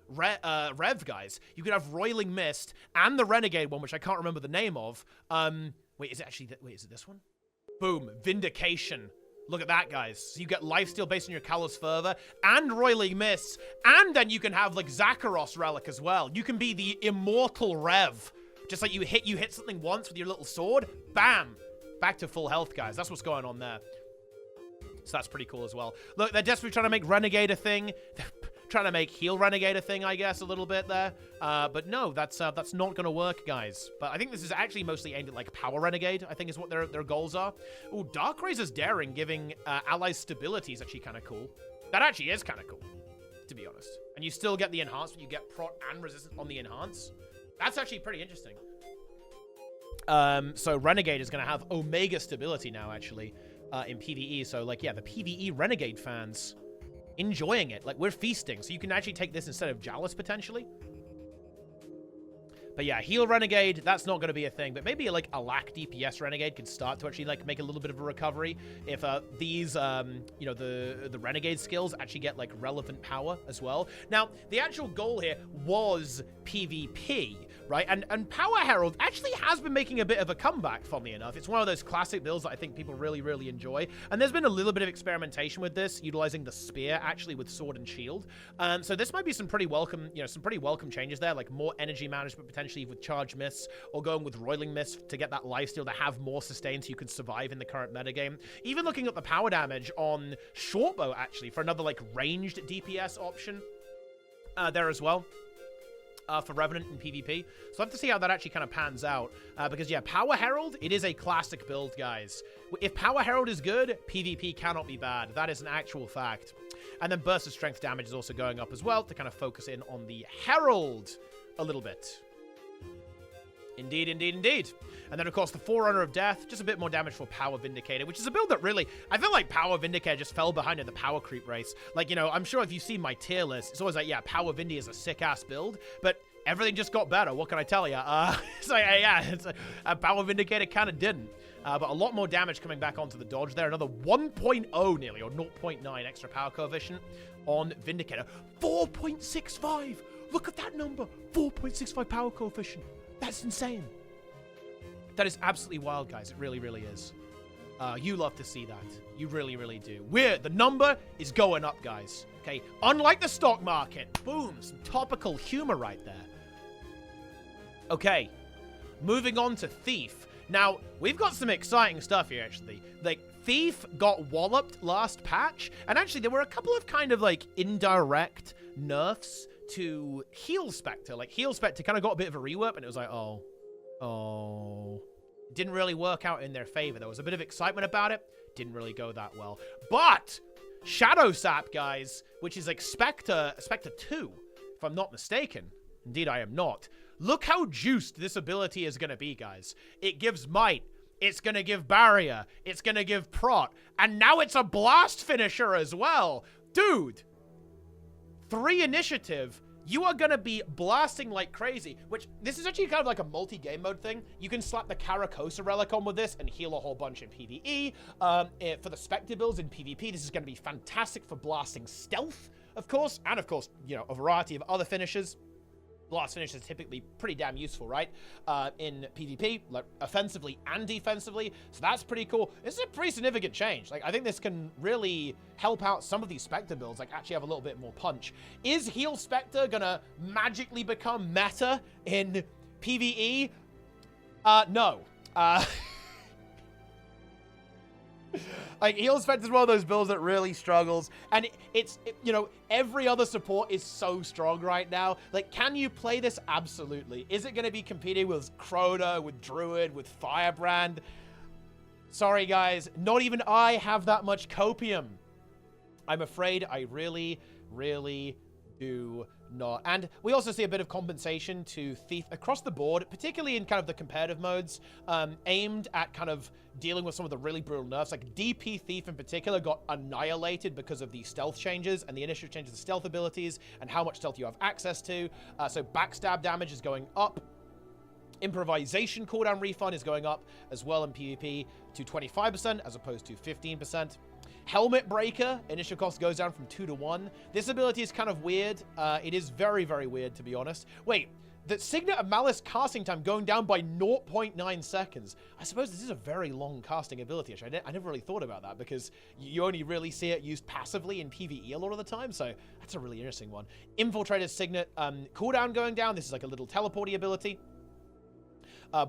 Rev, guys. You could have Roiling Mist and the Renegade one, which I can't remember the name of. Wait, is it actually, wait, is it this one? Boom, Vindication. Look at that, guys. So you get lifesteal based on your Callous Fervor and Roiling Mists, and then you can have like Zakharos Relic as well. You can be the Immortal Rev. Just like you hit something once with your little sword, bam! Back to full health, guys. That's what's going on there. So that's pretty cool as well. Look, they're desperately trying to make Renegade a thing. They're trying to make Heal Renegade a thing, I guess, a little bit there. But no, that's not going to work, guys. But I think this is actually mostly aimed at, like, Power Renegade, I think is what their goals are. Ooh, Dark Razor's Daring giving allies stability is actually kind of cool. That actually is kind of cool, to be honest. And you still get the enhancement. You get prot and resistance on the enhance. That's actually pretty interesting. So Renegade is going to have Omega stability now, actually. in PvE. So, like, yeah, the PvE Renegade fans enjoying it. Like, we're feasting. So you can actually take this instead of Chalice, potentially. But yeah, heal Renegade, that's not going to be a thing. But maybe, like, a lack DPS Renegade could start to actually, like, make a little bit of a recovery if these, you know, the Renegade skills actually get, like, relevant power as well. Now, the actual goal here was PvP, right? And Power Herald actually has been making a bit of a comeback, funnily enough. It's one of those classic builds that I think people really, really enjoy. And there's been a little bit of experimentation with this, utilizing the spear, actually, with sword and shield. So this might be some pretty welcome, you know, some pretty welcome changes there, like more energy management, potentially with charge mists, or going with roiling mists to get that lifesteal to have more sustain so you can survive in the current metagame. Even looking at the power damage on shortbow, actually, for another, like, ranged DPS option there as well. For Revenant and PvP. So I have to see how that actually kind of pans out. Because, yeah, Power Herald, it is a classic build, guys. If Power Herald is good, PvP cannot be bad. That is an actual fact. And then Burst of Strength damage is also going up as well to kind of focus in on the Herald a little bit. Indeed, indeed, indeed. And then, of course, the Forerunner of Death, just a bit more damage for Power Vindicator, which is a build that really, I feel like Power Vindicator just fell behind in the power creep race. Like, you know, I'm sure if you see my tier list, it's always like, yeah, Power Vindy is a sick-ass build, but everything just got better. What can I tell you? It's like, yeah, Power Vindicator kind of didn't. But a lot more damage coming back onto the dodge there. Another 1.0 nearly, or 0.9 extra power coefficient on Vindicator. 4.65! Look at that number! 4.65 power coefficient. That's insane. That is absolutely wild, guys. It really, really is. You love to see that. You really, really do. The number is going up, guys. Okay? Unlike the stock market. Boom. Some topical humor right there. Okay. Moving on to Thief. Now, we've got some exciting stuff here, actually. Like, Thief got walloped last patch. And actually, there were a couple of kind of, like, indirect nerfs to Heal Spectre. Like, Heal Spectre kind of got a bit of a rework, and it was like, oh. It didn't really work out in their favor. There was a bit of excitement about it. Didn't really go that well. But Shadow Sap, guys, which is like Spectre 2, if I'm not mistaken. Indeed, I am not. Look how juiced this ability is going to be, guys. It gives Might. It's going to give Barrier. It's going to give Prot. And now it's a Blast finisher as well. Dude. 3 initiative, you are going to be blasting like crazy, which this is actually kind of like a multi-game mode thing. You can slap the Caracosa Relic on with this and heal a whole bunch in PvE. For the Spectre builds in PvP, this is going to be fantastic for blasting stealth, of course, and of course, you know, a variety of other finishes. Blast finish is typically pretty damn useful, right? In PvP, like offensively and defensively. So that's pretty cool. This is a pretty significant change. Like, I think this can really help out some of these Spectre builds, like actually have a little bit more punch. Is Heal Spectre gonna magically become meta in PvE? No. Like, Heal Spectre is one of those builds that really struggles. And you know, every other support is so strong right now. Like, can you play this? Absolutely. Is it going to be competing with Crota, with Druid, with Firebrand? Sorry, guys. Not even I have that much copium. I'm afraid I really, really do not. And we also see a bit of compensation to Thief across the board, particularly in kind of the competitive modes, aimed at kind of dealing with some of the really brutal nerfs. Like DP Thief in particular got annihilated because of the stealth changes and the initiative changes to stealth abilities and how much stealth you have access to. So backstab damage is going up. Improvisation cooldown refund is going up as well in PvP to 25% as opposed to 15%. Helmet Breaker, initial cost goes down from 2 to 1. This ability is kind of weird. It is very, very weird, to be honest. Wait, the Signet of Malice casting time going down by 0.9 seconds. I suppose this is a very long casting ability. Actually, I never really thought about that because you only really see it used passively in PvE a lot of the time. So that's a really interesting one. Infiltrator's Signet cooldown going down. This is like a little teleporty ability.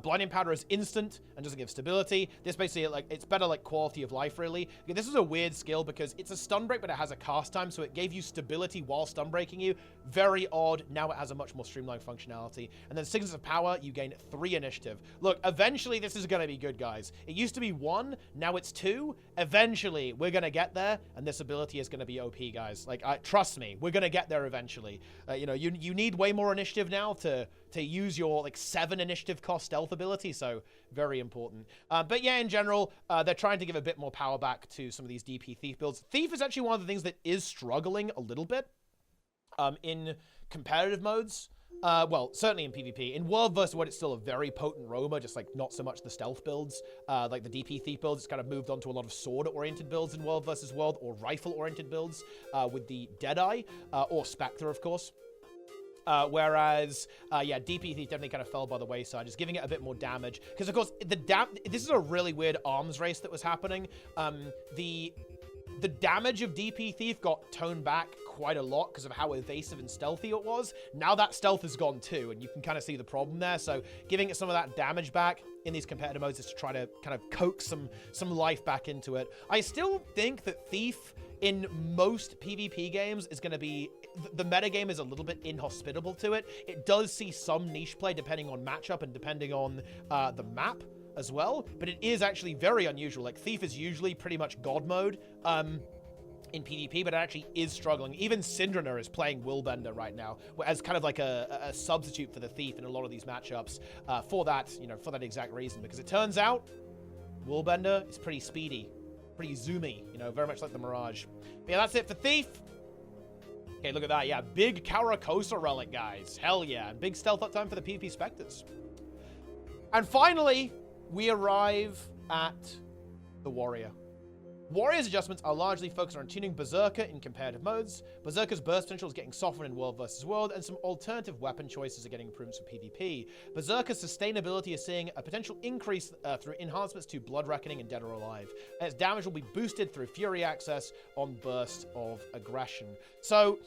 Blinding Powder is instant and doesn't give stability. This basically, like, it's better, like, quality of life, really. This is a weird skill because it's a stun break, but it has a cast time, so it gave you stability while stun breaking you. Very odd. Now it has a much more streamlined functionality. And then Signals of Power, you gain 3 initiative. Look, eventually this is going to be good, guys. It used to be 1, now it's 2. Eventually, we're going to get there, and this ability is going to be OP, guys. Like, trust me, we're going to get there eventually. You know, you need way more initiative now to use your, like, 7 initiative cost stealth ability, so very important. But yeah, in general, they're trying to give a bit more power back to some of these DP Thief builds. Thief is actually one of the things that is struggling a little bit in competitive modes. Well, certainly in PvP. In World vs. World, it's still a very potent roamer, just like not so much the stealth builds, like the DP Thief builds. It's kind of moved on to a lot of sword-oriented builds in World vs. World, or rifle-oriented builds with the Deadeye, or Spectre, of course. Whereas, yeah, DP Thief definitely kind of fell by the wayside, just giving it a bit more damage. Because, of course, this is a really weird arms race that was happening. The damage of DP Thief got toned back quite a lot because of how evasive and stealthy it was. Now that stealth is gone too, and you can kind of see the problem there. So giving it some of that damage back in these competitive modes is to try to kind of coax some life back into it. I still think that Thief in most PvP games is going to be... The metagame is a little bit inhospitable to it. It does see some niche play depending on matchup and depending on the map as well, but it is actually very unusual. Like, Thief is usually pretty much God mode in PvP, but it actually is struggling. Even Syndrunner is playing Willbender right now as kind of like a substitute for the Thief in a lot of these matchups for that, you know, for that exact reason, because it turns out Willbender is pretty speedy, pretty zoomy, you know, very much like the Mirage. But yeah, that's it for Thief. Okay, look at that. Yeah, big Karakosa relic, guys. Hell yeah. Big stealth uptime for the PvP Spectres. And finally, we arrive at the Warrior. Warrior's adjustments are largely focused on tuning Berserker in competitive modes. Berserker's burst potential is getting softened in World vs. World, and some alternative weapon choices are getting improvements for PvP. Berserker's sustainability is seeing a potential increase through enhancements to Blood Reckoning and Dead or Alive. And its damage will be boosted through Fury access on Burst of Aggression. So,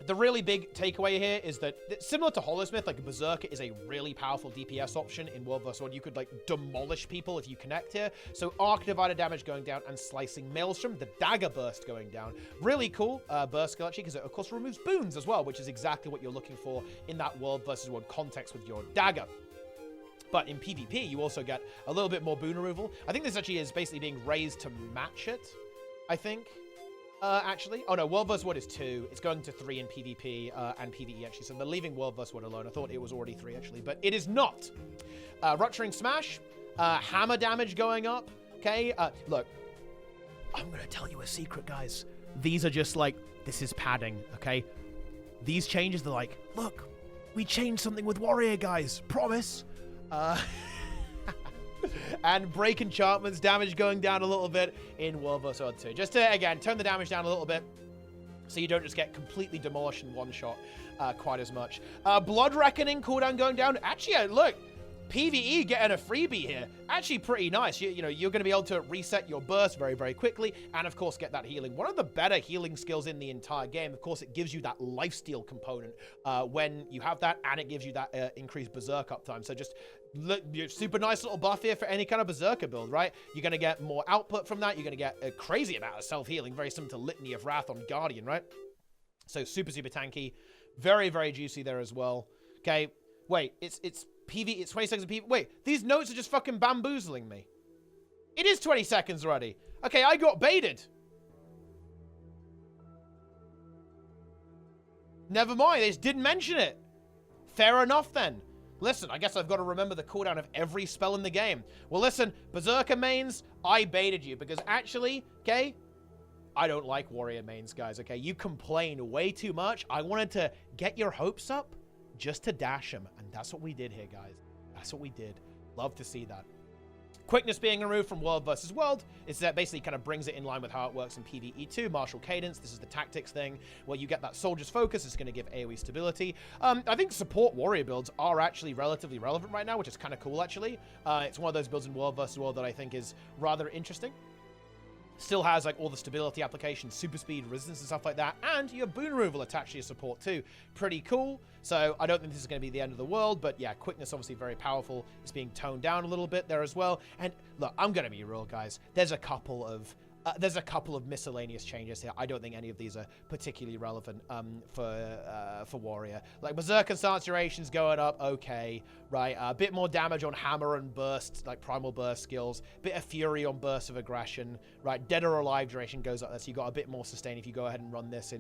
the really big takeaway here is that, similar to Hollowsmith, like, Berserker is a really powerful DPS option in World vs. World. You could, like, demolish people if you connect here. So, Arc Divider damage going down and Slicing Maelstrom, the Dagger Burst going down. Really cool burst skill, actually, because it, of course, removes boons as well, which is exactly what you're looking for in that World vs. World context with your Dagger. But in PvP, you also get a little bit more boon removal. I think this actually is basically being raised to match it, I think. Actually. Oh, no, World vs. World is 2. It's going to 3 in PvP and PvE, actually. So they're leaving World vs. World alone. I thought it was already 3, actually. But it is not. Rupturing Smash. Hammer damage going up. Okay? Look. I'm going to tell you a secret, guys. These are just like, this is padding, okay? These changes, they're like, look, we changed something with Warrior, guys. Promise. And break enchantments, damage going down a little bit in World vs. World 2. Just to, again, turn the damage down a little bit so you don't just get completely demolished in one shot quite as much. Blood Reckoning cooldown going down. Actually, look, PvE getting a freebie here. Actually pretty nice. You know, you're going to be able to reset your burst very, very quickly and, of course, get that healing. One of the better healing skills in the entire game. Of course, it gives you that lifesteal component when you have that, and it gives you that increased Berserk uptime. So just super nice little buff here for any kind of Berserker build, right? You're going to get more output from that. You're going to get a crazy amount of self-healing, very similar to Litany of Wrath on Guardian, right? So super, super tanky. Very, very juicy there as well. Okay, wait, it's 20 seconds of PvP. Wait, these notes are just fucking bamboozling me. It is 20 seconds already. Okay, I got baited. Never mind, they just didn't mention it. Fair enough then. Listen, I guess I've got to remember the cooldown of every spell in the game. Well, listen, Berserker mains, I baited you because actually, okay, I don't like Warrior mains, guys, okay? You complain way too much. I wanted to get your hopes up just to dash them, and that's what we did here, guys. That's what we did. Love to see that. Quickness being removed from World vs. World is that basically kind of brings it in line with how it works in PvE 2. Martial Cadence, this is the tactics thing, where you get that Soldier's Focus. It's going to give AoE stability. I think support warrior builds are actually relatively relevant right now, which is kind of cool, actually. It's one of those builds in World vs. World that I think is rather interesting. Still has like all the stability applications, super speed, resistance and stuff like that, and you have boon removal attached to your support too. Pretty cool. So I don't think this is going to be the end of the world, but yeah, quickness obviously very powerful. It's being toned down a little bit there as well. And look, I'm going to be real, guys. There's a couple of miscellaneous changes here. I don't think any of these are particularly relevant for Warrior. Like Berserker stance durations going up, okay, right? A bit more damage on Hammer and Burst, like Primal Burst skills. Bit of Fury on Burst of Aggression, right? Dead or Alive duration goes up there, so you got a bit more sustain if you go ahead and run this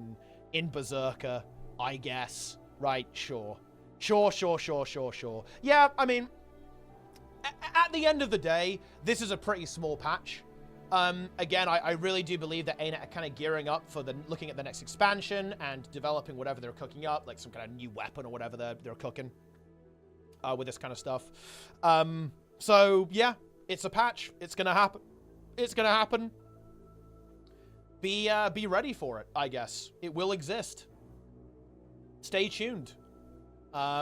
in Berserker, I guess. Right, sure. Sure. Yeah, I mean, at the end of the day, this is a pretty small patch. Again, I really do believe that ArenaNet are kind of gearing up for looking at the next expansion and developing whatever they're cooking up, like some kind of new weapon or whatever they're cooking with this kind of stuff. So yeah, it's a patch. It's gonna happen. It's gonna happen. Be ready for it, I guess. It will exist. Stay tuned.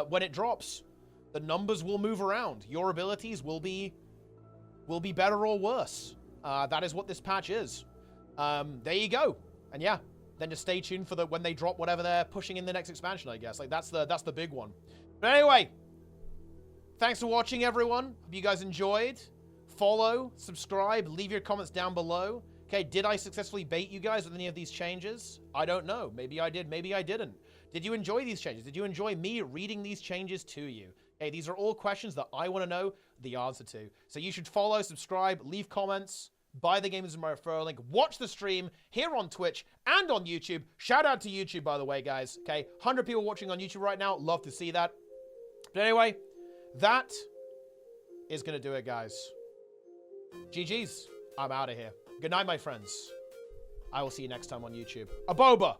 When it drops, the numbers will move around. Your abilities will be better or worse. That is what this patch is. There you go. And yeah, then just stay tuned for when they drop whatever they're pushing in the next expansion, I guess. Like that's the big one. But anyway, thanks for watching, everyone. Hope you guys enjoyed. Follow, subscribe, leave your comments down below. Okay, did I successfully bait you guys with any of these changes? I don't know. Maybe I did, maybe I didn't. Did you enjoy these changes? Did you enjoy me reading these changes to you? Okay, these are all questions that I want to know the answer to. So you should follow, subscribe, leave comments, buy the games in my referral link, watch the stream here on Twitch and on YouTube. Shout out to YouTube, by the way, guys. Okay, 100 people watching on YouTube right now. Love to see that. But anyway, that is going to do it, guys. GG's. I'm out of here. Good night, my friends. I will see you next time on YouTube. Aboba!